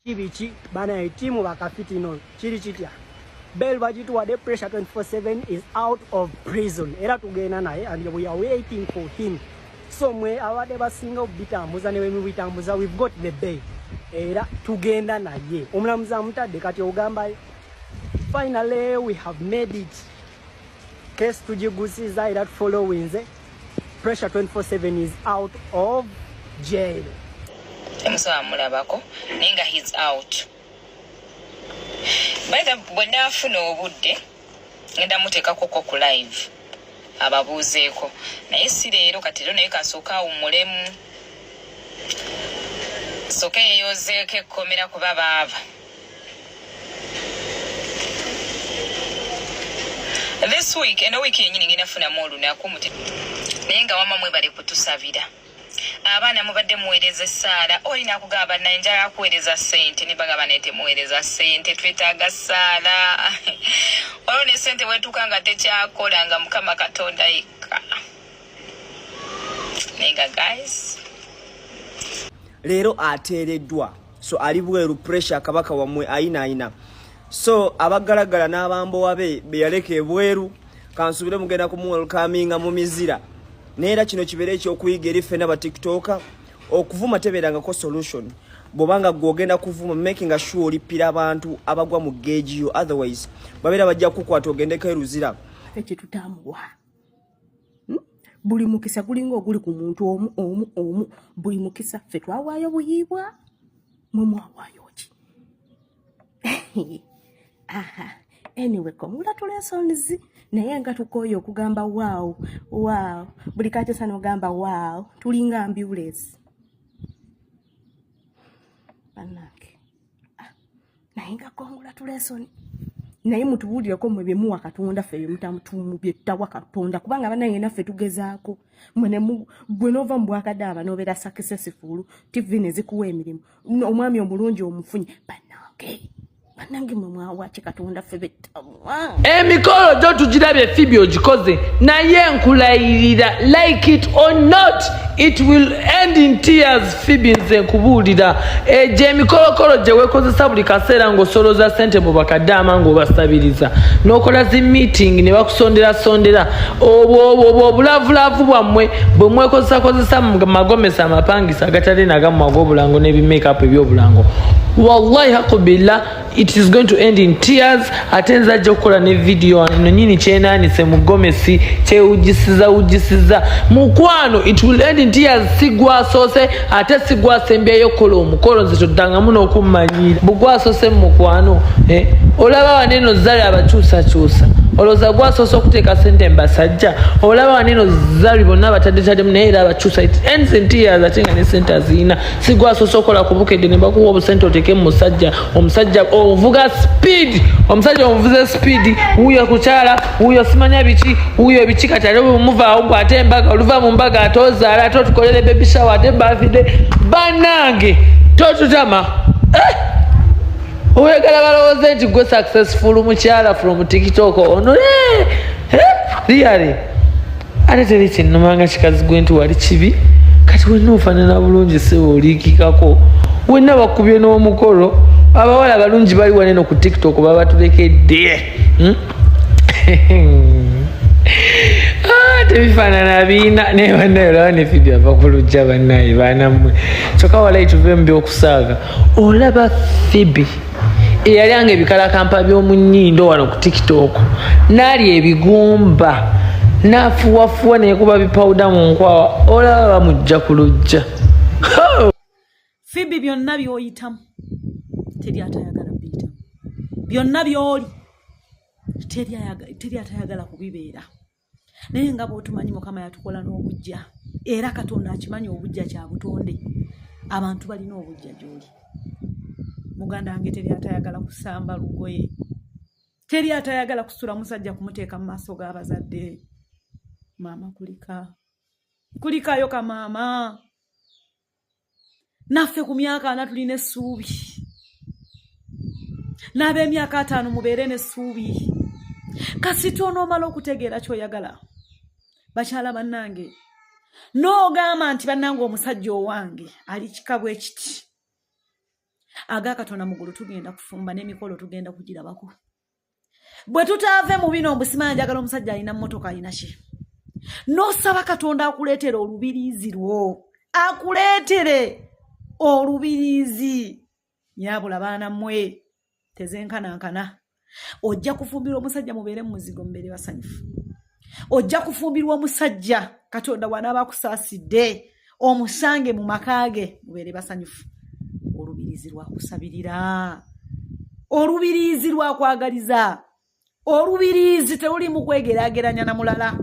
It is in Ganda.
Chibichi bana timu bakafiti no chiri chitya Bell bagituwadde Pressure 24/7 is out of prison era tugenda naye and we are waiting for him so mwe abadde basinga obitambuza ne webitambuza we've got the bail era tugenda naye omulamuzi amutadde kati ogamba finally we have made it case tugigusiza era following Pressure 24/7 is out of jail. Emusaba mulabako nenga he's out. Baida bwenda afuna obudde ngenda muteka koko ku live ababuzeeko naye si leero kati lero naye kasooka umulemu soke yeyozeeko ekkomera kuba baaba. This week eno wiki yenyini ngenda funa mu olunaku muti naye nga wama mwebale kutusabira abaana mubadde muweereza essaala olina kugamba naye njala kuweereza ssente ne bagamba naye temuweereza ssente twetaaga ssaala olwo ne ssente wetuuka nga tekyakola nga Mukama Katonda yekka nenga guys leero ateereddwa so ali bweru Pressure kabaka wamwe ayina so abagalagala n'abambowa be yaleka ebweru kansubire mugenda kumuwelcaminga mu mizira neera kino kibere ekyokuyiga eri ffenna ba tiktoka okuvuma tebeerangako solution bw'obanga gwogenda kuvuma making sure olipira abantu abagwa mu geegiyo otherwise babeera bajja kukwata ogendeko eruzira ekitutamuwa buli mukisa gulinga oguli ku muntu omu buli mukisa ffe twawaayo buyiibwa mwe mwawaayo ki aha anyway congratulations naye nga tukoyo okugamba wow buli kati sana ogamba wow tulinga ambulance banake naye nga congratulations naye mutubuulireko mwe byemuwa Katonda ffe byemutamutumu byetawa Katonda kubanga banange naffe tugezaako gwe nova mu bwakadaaba n'obeera successful TV ne zikuwa emirimu omwami omulungi omufunye banange banange mwe mwawaaki Katonda ffe bettawa emikolo gyo tugirabye Phoebe ogikoze naye nkulayirira like it or not it will end in tears. Phoebe nze nkubuulira egyo emikolokolo gye weekozesa buli kaseera ng'osoloza ssente mu bakadaama ng'obasabiriza n'okola zi meeting ne bakusondera obwo obulavulavu bwammwe bwe mwekozesa mu magomesa amapangisa agatali nagamu ag'obulango n'ebimakeup eby'obulango wallahi hakubila it is going to end in tears. Atenza ajja kukola ne video no nyini kyenaanise mu gomesi kyewujisiza mukwano it will end in tears. Sigwasoose ate sigwasembyeyo kola omukolo nze toddangamu n'okummanyira bugwasoose mukwano olaba waneno zali abakyusakyusa olowooza gwasoose okuteeka ssente mbasajja olaba waneno zali bonna abatadde naye era abakyusa it ends in tears ate nga ne ssente aziyina sigwasoose okola kubukedde ne bakuwa obusente oteeke mu musajja omusajja ovuga speed omusajja omuvuze speed wuyo kukyala wuyo simanya biki wuyo biki kati ate bwemuvaawo bw'ate embaga oluva mu mbaga ate ozaala ate otukolere baby shower ate birthday bannange totutama oyagala balowooze nti gwe successful mukyala from TikTok ono really ate teri kinnumanga kikazi gwe nti wali kibi kati wenna ofaanana bulungi sebo oliikikako wenna bakubye n'omukolo abawala balungi bali waneno ku TikTok babatulekedde tebifaanana biina naye bannaye olaba ne Phoebe ava ku lujja bannaye baanammwe kyokka walayi tuve mu by'okusaaga olaba Phoebe eyalyanga ebikalakampa by'omu nnyindo wano ku TikTok n'alya ebigumba n'afuwafuwa nekuba bipawuda mu nkwawa olaba bamujja ku lujja Phoebe byonna by'oyitamu teri atayagala biyitamu byonna by'oli teri atayagala kubibeera naye nga bw'otumanyi Mukama yatukola n'obujja era Katonda akimanyi obujja kya butonde abantu balina obujja gy'oli muganda wange teri atayagala kusamba lugoye teri atayagala kusula musajja kumuteeka mu maaso g'abazadde maama kulikayo ka maama naffe ku myaka 4 tulina essuubi n'ab'emyaka 5 mubeere n'essuubi kasita onoomala okutegeera ky'oyagala bakyala bannange n'ogamba nti bannange omusajja owange ali kika bwe kiti agakatonda mugulu tugenda kufumba n'emikolo tugenda kugirabako bwe tutaave mu bino obusimanya njagala omusajja alina mmotoka alina ki n'osaba katonda akuleetere olubiriizi lwo akuleetere olubiriizi nyabula baana mmwe tezenkanankana ojja kufumbirwa omusajja mubeere mu muzigo mubeere basanyufu ojja kufumbirwa omusajja katonda wanaaba akusaasidde omusange mu makaage mubeere basanyufu olubiriizi lwakusabirira olubiriizi lwakwagaliza olubiriizi teuli mu kwegeraageranya na mulala